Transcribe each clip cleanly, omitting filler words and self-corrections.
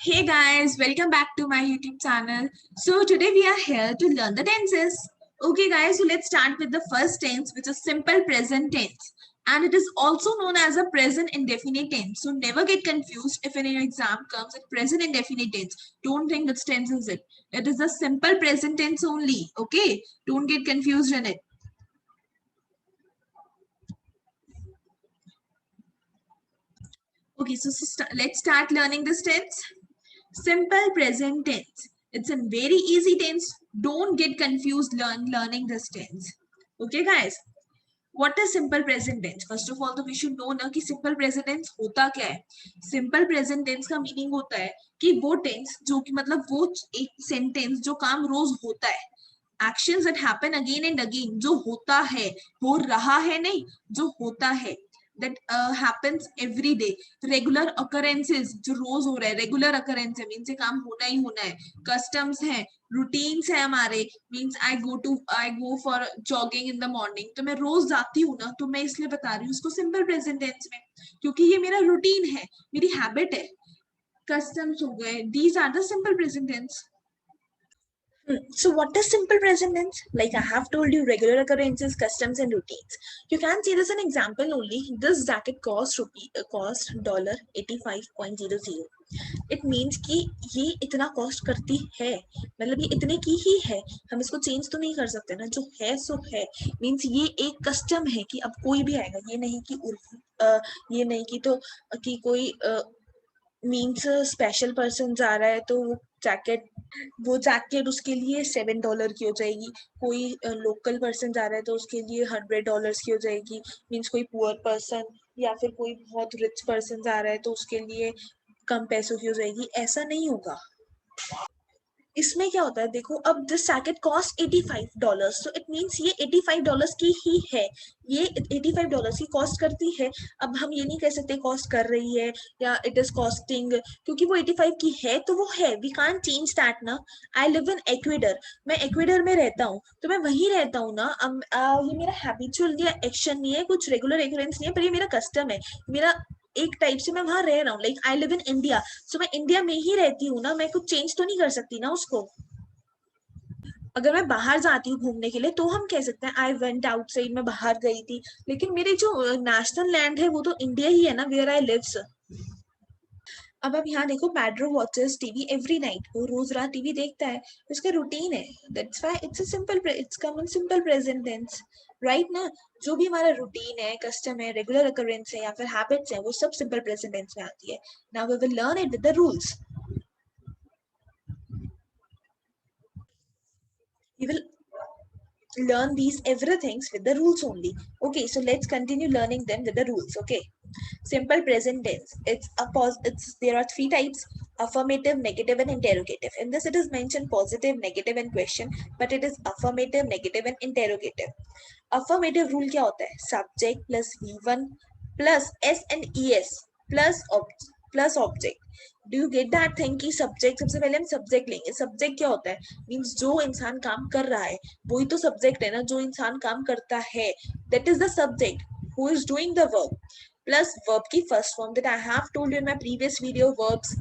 Hey guys, welcome back to my YouTube channel. So today we are here to learn the tenses. Okay guys, so let's start with the first tense, which is simple present tense. And it is also known as a present indefinite tense. So never get confused if in your exam comes with present indefinite tense. Don't think which tense is it. It is a simple present tense only. Okay, don't get confused in it. Okay, so let's start learning this tense. Simple present tense. It's a very easy tense. Don't get confused learning this tense. Okay, guys. What is simple present tense? First of all, तो we should know ना कि simple present tense होता क्या है. Simple present tense का meaning होता है कि वो tense जो कि मतलब वो एक sentence जो काम रोज होता है. Actions that happen again and again जो होता है, हो रहा है नहीं, जो होता है. That happens every day. Regular occurrences जो रोज हो रहा है, regular occurrence है, means ये काम होना ही होना है. Customs है, routines है हमारे, means I go for jogging in the morning. तो मैं रोज जाती हूँ ना, तो मैं इसलिए बता रही हूँ उसको simple present tense में, क्योंकि ये मेरा routine है, मेरी habit है. Customs हो गए, these are the simple present tense. So what is simple present tense? Like I have told you, regular occurrences, customs, and routines. You can see this an example only. This jacket cost $85.00. It means कि ये इतना cost करती है, मतलब ये इतने की ही है, हम इसको चेंज तो नहीं कर सकते ना, जो है सो है. मीन्स ये एक कस्टम है कि अब कोई भी आएगा, ये नहीं कि ये नहीं कि तो कि कोई मीन्स स्पेशल पर्सन आ रहा है तो वो जैकेट उसके लिए $7 की हो जाएगी. कोई लोकल पर्सन जा रहा है तो उसके लिए $100 की हो जाएगी. मीन्स कोई पुअर पर्सन या फिर कोई बहुत रिच पर्सन जा रहा है तो उसके लिए कम पैसों की हो जाएगी. ऐसा नहीं होगा. इसमें क्या होता है, देखो अब दिस जैकेट कॉस्ट $85, तो इट मीन्स ये $85 की ही है, ये $85 की कॉस्ट करती है. अब हम ये नहीं कह सकते कॉस्ट कर रही है या इट इज कॉस्टिंग, क्योंकि वो 85 की है तो वो है. वी कांट चेंज दैट ना. आई लिव इन एक्वेडर, मैं एक्वेडर में रहता हूँ तो मैं वहीं रहता हूँ ना. ये मेरा हैबिचुअल या एक्शन नहीं है, कुछ रेगुलर एक्सपीरियंस नहीं है, पर ये मेरा कस्टम है, मेरा एक टाइप से मैं वहां रह रहा हूँ. Like I live in India, so मैं इंडिया में ही रहती हूँ ना, मैं कुछ चेंज तो नहीं कर सकती ना उसको. अगर मैं बाहर जाती हूँ घूमने के लिए तो हम कह सकते हैं आई वेंट आउटसाइड, मैं बाहर गई थी, लेकिन मेरे जो नेशनल लैंड है वो तो इंडिया ही है ना, वेयर आई लिव्स. अब आप यहाँ देखो, Pedro watches TV every night, वो रोज रात टीवी देखता है, उसका रूटीन है. That's why it's a simple, it's come in simple present tense, right ना. जो भी हमारा रूटीन है, कस्टम है, रेगुलर अकरेंस है या फिर हैबिट्स है, वो सब सिंपल प्रेजेंट टेंस में आती है. Now we will learn it with the rules. We will learn these everythings with the rules only. Okay, so let's continue learning them with the rules. Okay, simple present tense, it's there are three types: affirmative, negative, and interrogative. In this it is mentioned positive, negative, and question, but it is affirmative, negative, and interrogative. Affirmative rule क्या होता है? Subject plus V1 plus S and ES plus object. Do you get that thing कि subject, सबसे पहले हम subject लेंगे. Subject क्या होता है? मीन्स जो इंसान काम कर रहा है वही तो सब्जेक्ट है ना. जो इंसान काम करता है, that is the subject who is doing the work. Plus verb की first form, that I have told you in my previous video, verbs.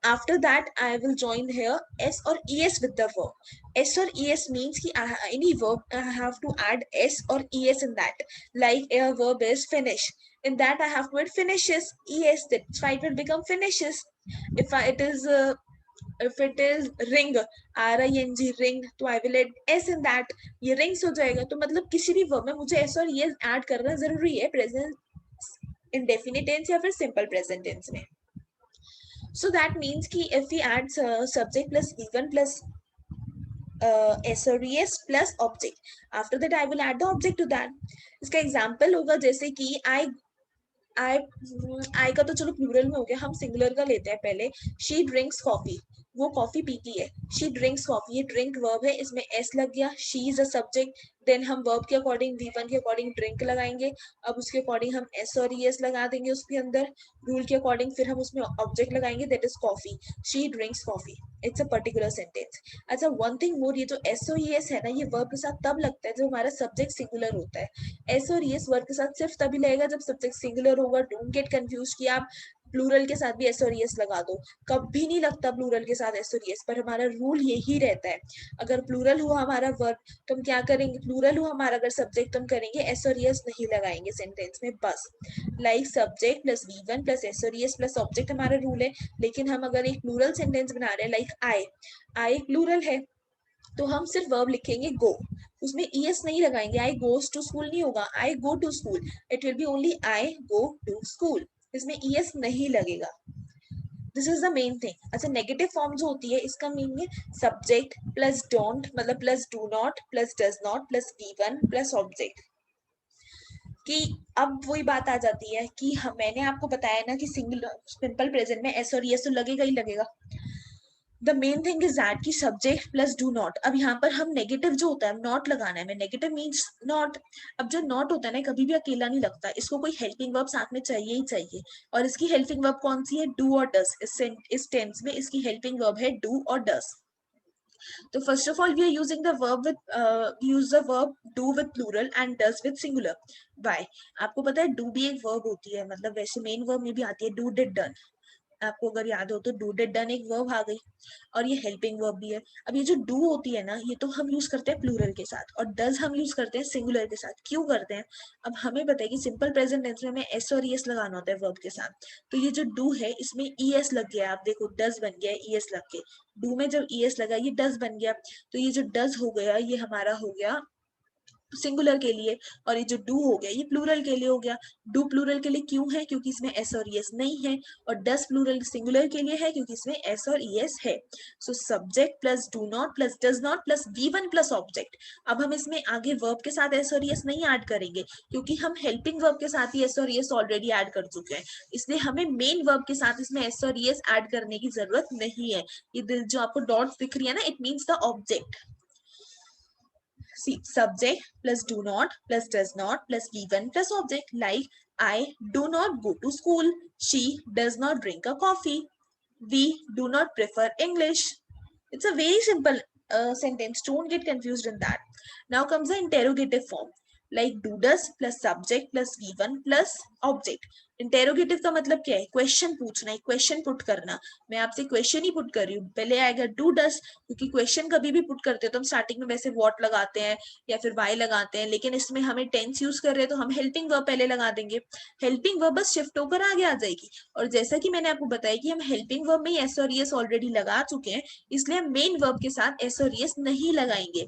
After that, I will join here S or ES with the verb. S or ES means कि any verb I have to add S or ES in that. Like a verb is finish. In that I have to add finishes, ES. That's why it will become finishes. If it is ring, RING, ring, तो I will add S in that. ये rings हो जाएगा. तो मतलब किसी भी verb में मुझे S और ES add करना जरूरी है, present indefinite tense या फिर simple present tense में. So that means कि if we add subject plus V1 plus S or ES plus object, after that I will add the object to that. इसका example होगा जैसे कि I का तो चलो प्लूरल में हो गया, हम सिंगुलर का लेते हैं पहले. She drinks coffee, वो कॉफी पीती है. She drinks coffee, ये drink verb है, इसमें S लग गया. She is a subject. Then हम वर्ब के अकॉर्डिंग, V1 के अकॉर्डिंग ड्रिंक लगाएंगे. अब उसके अकॉर्डिंग हम S और ES लगा देंगे उसके अंदर. रूल के अकॉर्डिंग फिर हम उसमें ऑब्जेक्ट लगाएंगे, that is coffee. She drinks coffee. It's a particular sentence. अच्छा, वन थिंग मोर, ये जो S और ES है ना, ये वर्ब के साथ तब लगता है जब हमारा सब्जेक्ट सिंगुलर होता है. S और ES वर्ब के साथ सिर्फ तभी लगेगा जब सब्जेक्ट सिंगुलर होगा. डोंट गेट कंफ्यूज कि आप प्लूरल के साथ भी एस और एस लगा दो, कभी नहीं लगता प्लूरल के साथ एस और एस, पर हमारा रूल यही रहता है, अगर प्लूरल हुआ हमारा वर्ब तो हम क्या करेंगे, प्लूरल हुआ हमारा अगर सब्जेक्ट तो हम करेंगे एस और एस नहीं लगाएंगे सेंटेंस में बस। Like subject plus V1 plus S और एस प्लस ऑब्जेक्ट हमारा रूल है, लेकिन हम अगर एक प्लूरल सेंटेंस बना रहे हैं लाइक आई प्लूरल है, तो हम सिर्फ वर्ब लिखेंगे गो, उसमें es नहीं लगाएंगे, आई गोज टू स्कूल नहीं होगा, I go to school, it will be only I go to school, इसमें es नहीं लगेगा। This is the main thing. अच्छा, नेगेटिव फॉर्म जो होती है इसका मीनिंग है सब्जेक्ट प्लस डोंट, मतलब plus do not plus does not plus V1 plus object, कि अब वही बात आ जाती है कि मैंने आपको बताया ना कि सिंगुलर सिंपल प्रेजेंट में एस और एस तो लगेगा ही लगेगा। The main thing is that कि सब्जेक्ट प्लस डू नॉट, अब यहाँ पर हम नेगेटिव जो होता है नॉट लगाना है, मैं नेगेटिव मीन्स नॉट, अब जो नॉट होता है ना कभी भी अकेला नहीं लगता, इसको कोई हेल्पिंग वर्ब साथ में चाहिए ही चाहिए, और इसकी हेल्पिंग वर्ब कौन सी है, डू और डस, इस टेंस में इसकी हेल्पिंग वर्ब है डू और डस। तो first of all we are using the verb with use the verb do with plural and does with singular. Why? आपको पता है डू भी एक वर्ब होती है, मतलब वैसे मेन वर्ब में भी आती है डू डिड डन, आपको अगर याद हो तो डू डिड डन एक वर्ब आ गई, और ये हेल्पिंग वर्ब भी है। अब ये जो डू होती है ना ये तो हम यूज करते हैं प्लूरल के साथ, और डज हम यूज करते हैं सिंगुलर के साथ। क्यों करते हैं? अब हमें पता है कि सिंपल प्रेजेंट टेंस में हमें एस और ईएस लगाना होता है वर्ब के साथ, तो ये जो डू है इसमें ईएस लग गया, आप देखो डज बन गया ईएस लग के, डू में जब ईएस लगा ये डज बन गया, तो ये जो डज हो गया ये हमारा हो गया सिंगुलर के लिए, और ये जो डू हो गया ये प्लूरल के लिए हो गया। डू प्लूरल के लिए क्यों है? क्योंकि इसमें एस और ईएस नहीं है, और डस प्लूरल सिंगुलर के लिए है क्योंकि इसमें एस और ईएस है। So subject plus do not plus does not plus V1 plus object. अब हम इसमें आगे वर्ब के साथ एस और ईएस नहीं ऐड करेंगे, क्योंकि हम हेल्पिंग वर्ब के साथ ही एस और ईएस ऑलरेडी ऐड कर चुके हैं, इसलिए हमें मेन वर्ब के साथ इसमें एस और ईएस ऐड करने की जरूरत नहीं है। ये जो आपको डॉट्स दिख रही है ना, it means the object. See, subject plus do not plus does not plus V1 plus object, like I do not go to school. She does not drink a coffee. We do not prefer English. It's a very simple sentence. Don't get confused in that. Now comes the interrogative form. Like do does plus subject plus V1 plus object. Interrogative का मतलब क्या है? Question पूछना है, question put करना। मैं आपसे question ही put कर रही हूँ, पहले आएगा डू डस, क्योंकि क्वेश्चन कभी भी पुट करते हैं तो हम स्टार्टिंग में वैसे व्हाट लगाते हैं या फिर वाई लगाते हैं, लेकिन इसमें हमें टेंस यूज कर रहे हैं तो हम हेल्पिंग वर्ब पहले लगा देंगे, हेल्पिंग वर्ब बस शिफ्ट होकर आगे आ जाएगी। और जैसा कि मैंने आपको बताया कि हम हेल्पिंग वर्ब में एस और एस ऑलरेडी लगा चुके हैं, इसलिए हम मेन वर्ब के साथ एस और एस नहीं लगाएंगे।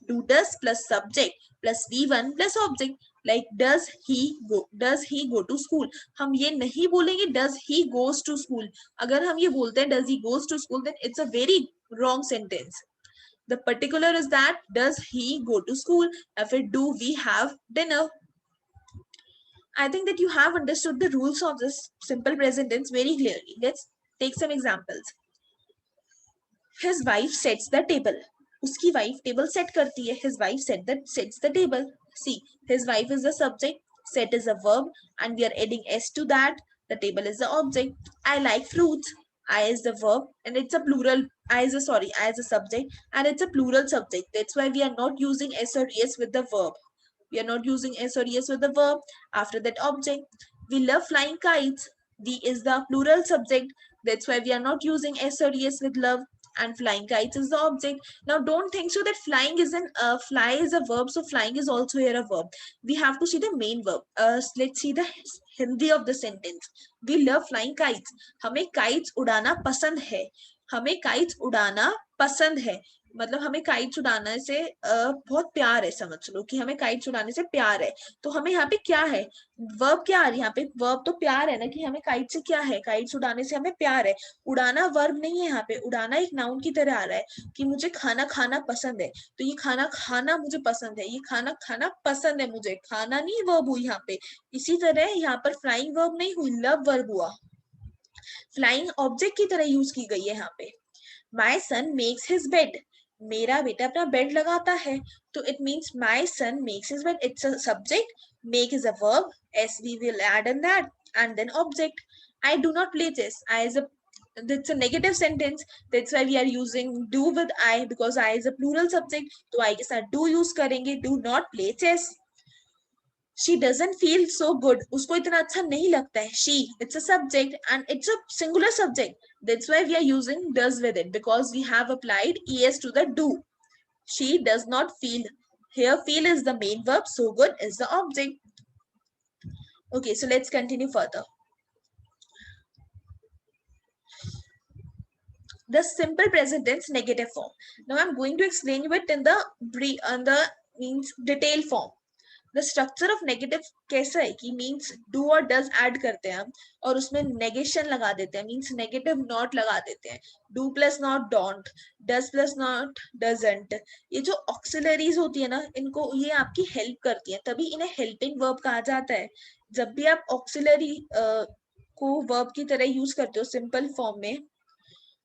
Do does plus subject plus V1 plus object, like does he go to school. हम ये नहीं बोलेंगे does he goes to school, अगर हम ये बोलते हैं does he goes to school then it's a very wrong sentence. The particular is that does he go to school या फिर do we have dinner. I think that you have understood the rules of this simple present tense very clearly. Let's take some examples. His wife sets the table. उसकी wife table set करती है. His wife sets the table. See, his wife is the subject, set is a verb, and we are adding s to that. The table is the object. I like fruits. I is the verb, and it's a plural. I is a subject, and it's a plural subject. That's why we are not using s or es with the verb. We are not using s or es with the verb. After that, object. We love flying kites. We is the plural subject. That's why we are not using s or es with love, and flying kites is the object. Now don't think so that flying is fly is a verb, so flying is also here a verb. We have to see the main verb. Let's see the Hindi of the sentence. We love flying kites. हमें kites उड़ाना पसंद है. हमें kites उड़ाना पसंद है, मतलब हमें काइट्स उड़ाने से बहुत प्यार है, समझ लो कि हमें काइट्स उड़ाने से प्यार है। तो हमें यहाँ पे क्या है, वर्ब क्या आ रही है यहाँ पे? वर्ब तो प्यार है ना, कि हमें काइट से क्या है, काइट्स उड़ाने से हमें प्यार है। उड़ाना वर्ब नहीं है यहाँ पे, उड़ाना एक नाउन की तरह आ रहा है कि मुझे खाना खाना पसंद है, तो ये खाना खाना मुझे पसंद है, ये खाना खाना पसंद है मुझे, खाना नहीं वर्ब हुई यहाँ पे। इसी तरह यहाँ पर फ्लाइंग वर्ब नहीं हुई, लव वर्ब हुआ, फ्लाइंग ऑब्जेक्ट की तरह यूज की गई है यहाँ पे। My son makes his bed, मेरा बेटा अपना बेड लगाता है, तो it means my son makes his bed, it's a subject, make is a verb, S we will add in that, and then object. I do not play chess, I is a that's a negative sentence, that's why we are using do with I, because I is a plural subject, तो I के साथ do use करेंगे, do not play chess. she doesn't feel so good, उसको इतना अच्छा नहीं लगता है. She, it's a subject and it's a singular subject. That's why we are using does with it, because we have applied es to the do. She does not feel. Here feel is the main verb, so good is the object. Okay, so let's continue further. The simple present tense negative form. Now I'm going to explain you it in the means detail form. The structure of negative कैसा है कि means do और does add करते हैं हम और उसमें negation लगा देते हैं, means negative not लगा देते हैं. Do plus not don't, does plus not doesn't. ये जो auxiliaries होती है ना, इनको ये आपकी help करती है, तभी इन्हें helping verb कहा जाता है. जब भी आप auxiliary को verb की तरह use करते हो simple form में,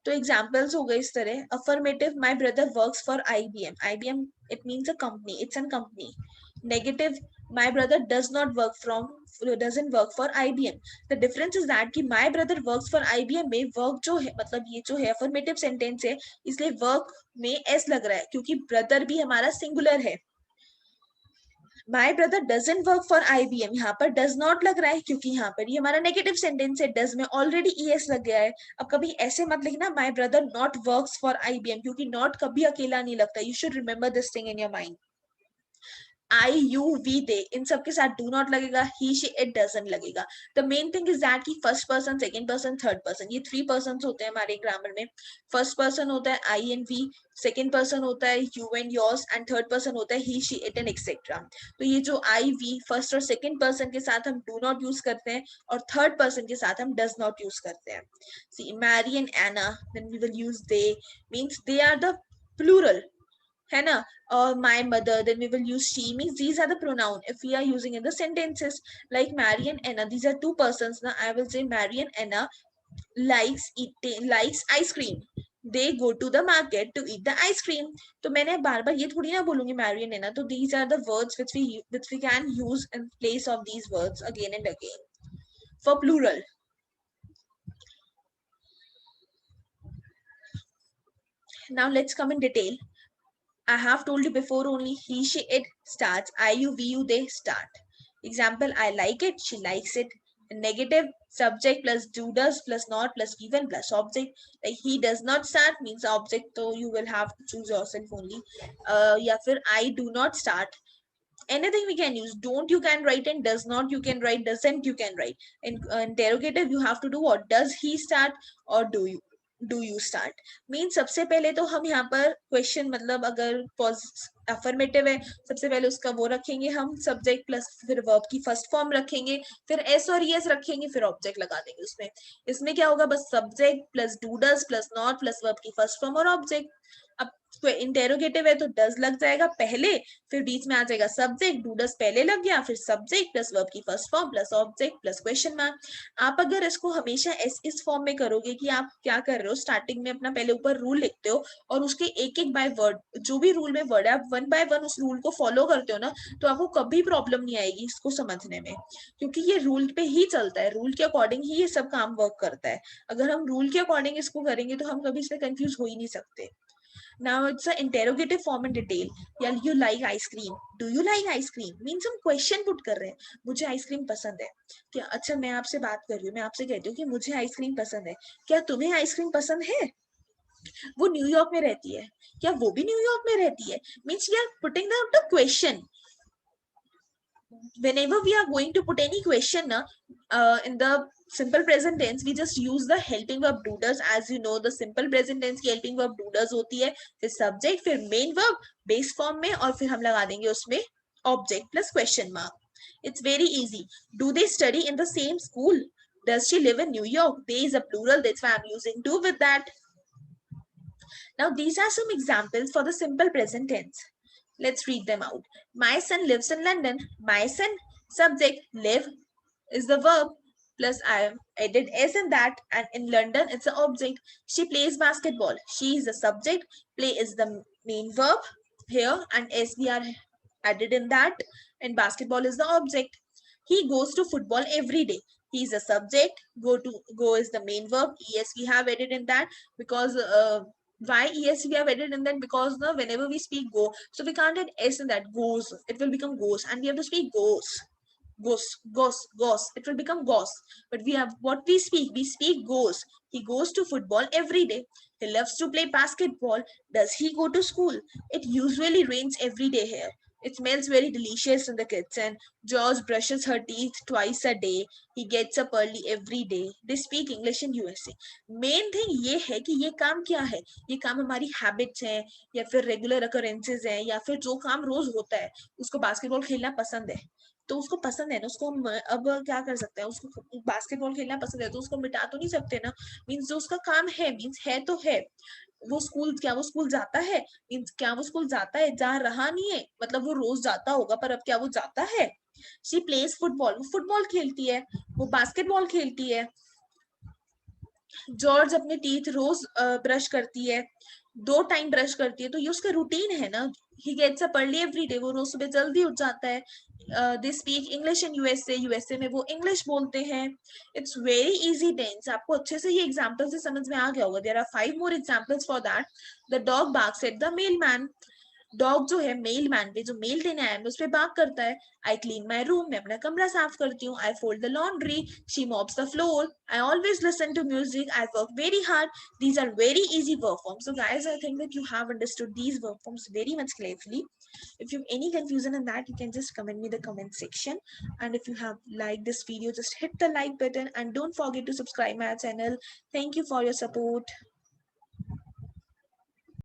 तो एग्जाम्पल्स हो गए इस तरह. Affirmative, my brother works for IBM. IBM it means a company, it's an company. Negative, my brother does not work from doesn't work for IBM. The difference is that कि my brother works for IBM में work जो है, मतलब ये जो है affirmative sentence है, इसलिए वर्क में एस लग रहा है क्योंकि ब्रदर भी हमारा सिंगुलर है. My brother doesn't work for IBM, यहाँ पर डज नॉट लग रहा है क्योंकि यहाँ पर ये हमारा नेगेटिव सेंटेंस है, डज में ऑलरेडी ईएस लग गया है. अब कभी ऐसे मत लिखना my brother not works for IBM, क्योंकि नॉट कभी अकेला नहीं लगता. You should remember this thing in your mind. I you we they, इन सब के साथ डू नॉट लगेगा, ही शी इट डजंट लगेगा. The main thing is that कि first person, second person, third person, ये 3 पर्सन होते हैं हमारे ग्रामर में. फर्स्ट पर्सन होता है आई एंड वी, सेकंड पर्सन होता है you and yours, and third person होता है ही शी इट एंड एक्सेट्रा. तो ये जो आई वी फर्स्ट और सेकंड पर्सन के साथ हम डू नॉट यूज करते हैं और थर्ड पर्सन के साथ हम डज नॉट यूज करते हैं. See Mary and Anna, then we will use they, means they are the plural, है ना. और my mother, then we will use she, means these are the pronoun if we are using in the sentences. Like Mary and Anna, these are 2 persons. Now I will say Mary and Anna likes ice cream. They go to the market to eat the ice cream. तो मैंने बार बार ये थोड़ी ना बोलूंगी Mary and Anna. तो these are the words which we can use in place of these words again and again for plural. Now let's come in detail. I have told you before only, he, she, it starts. I, you, we, you, they start. Example, I like it, she likes it. Negative, subject plus do does plus not plus given plus object. Like he does not start means object, so you will have to choose yourself only. Yeah, फिर I do not start. Anything we can use. Don't you can write, and does not you can write, doesn't you can write. In interrogative you have to do what? Does he start or do you start. Mean सबसे पहले तो हम यहाँ पर question, मतलब अगर affirmative है, सबसे पहले उसका वो रखेंगे हम सब्जेक्ट प्लस फिर वर्ब की फर्स्ट फॉर्म रखेंगे, फिर एस और यस रखेंगे, फिर ऑब्जेक्ट लगा देंगे उसमें. इसमें क्या होगा, बस subject plus do does plus not plus verb की फर्स्ट फॉर्म और ऑब्जेक्ट. अब इंटेरोगेटिव है तो डज लग जाएगा पहले, फिर बीच में आ जाएगा सब्जेक्ट, डू डज पहले लग गया, फिर सब्जेक्ट प्लस वर्ब की first form plus object plus question mark. आप अगर इसको हमेशा इस फॉर्म में करोगे कि आप क्या कर रहे हो, स्टार्टिंग में अपना पहले ऊपर रूल लिखते हो और उसके एक एक बाय वर्ड, जो भी रूल में वर्ड है आप वन बाय वन उस रूल को फॉलो करते हो ना, तो आपको कभी प्रॉब्लम नहीं आएगी इसको समझने में, क्योंकि ये रूल पे ही चलता है, रूल के अकॉर्डिंग ही ये सब काम वर्क करता है. अगर हम रूल के अकॉर्डिंग इसको करेंगे तो हम कभी इसमें कंफ्यूज हो ही नहीं सकते. Now it's an interrogative form in detail. Yeah, you like ice cream. Do you like ice cream? Means हम question put कर रहे हैं. मुझे आइसक्रीम पसंद है. क्या अच्छा मैं आपसे बात कर रही हूँ, मैं आपसे कहती हूँ कि मुझे आइसक्रीम पसंद है. क्या तुम्हें आइसक्रीम पसंद है? वो न्यूयॉर्क में रहती है. क्या वो भी न्यूयॉर्क में रहती है? Means we are putting the question. Whenever we are going to put any question in the simple present tense, we just use the helping verb do does. As you know, the simple present tense की helping verb do does होती है, फिर subject, फिर main verb base form में, और फिर हम लगा देंगे उसमें object plus question mark. It's very easy. Do they study in the same school? Does she live in New York? They is a plural, that's why I'm using do with that. Now these are some examples for the simple present tense. Let's read them out. My son lives in London. My son, subject, live is the verb, plus I have added s in that, and in London it's the object. She plays basketball. She is the subject, play is the main verb here, and s we are added in that, and basketball is the object. He goes to football every day. He is a subject, go is the main verb, es we have added in that because why yes we have added in that, because whenever we speak go, so we can't add s in that, goes, it will become goes, and we have to speak goes. Goes. It will become goes. But we have what we speak. We speak goes. He goes to football every day. He loves to play basketball. Does he go to school? It usually rains every day here. It smells very delicious in the kitchen. George brushes her teeth twice a day. He gets up early every day. They speak English in USA. Main thing ये है कि ये काम क्या है. ये काम हमारी हैबिट्स हैं या फिर रेगुलर अकरेंसेज हैं या फिर जो काम रोज होता है. उसको बास्केटबॉल खेलना पसंद है तो उसको पसंद है ना. उसको हम अब क्या कर सकते हैं. उसको बास्केटबॉल खेलना पसंद है तो उसको मिटा तो नहीं सकते ना. मीन्स जो उसका काम है मीन्स है तो है. वो स्कूल जाता है. मीन्स क्या वो स्कूल जाता है. जा रहा नहीं है मतलब वो रोज जाता होगा पर अब क्या वो जाता है. She plays football. वो फुटबॉल खेलती है. वो बास्केटबॉल खेलती है. जॉर्ज अपने टीथ रोज ब्रश करती है. 2 टाइम ब्रश करती है तो ये उसका रूटीन है ना. He gets up early every day. वो रोज सुबह जल्दी उठ जाता है. They speak English in USA. USA में वो इंग्लिश बोलते हैं. It's very easy tense. आपको अच्छे से ये एग्जाम्पल से समझ में आ गया होगा. There are 5 more examples for that. The dog barks at the mailman. Dog जो है मेल मैन पे जो मेल देने आया है उस पे बात करता है. I clean my room. मैं अपना कमरा साफ करती हूँ. I fold the laundry. She mops the floor. I always listen to music. I work very hard. These are very easy verb forms. So guys, I think that you have understood these verb forms very much clearly. If you have any confusion in that, you can just comment me in the comment section. And if you have liked this video, just hit the like button and don't forget to subscribe my channel. Thank you for your support.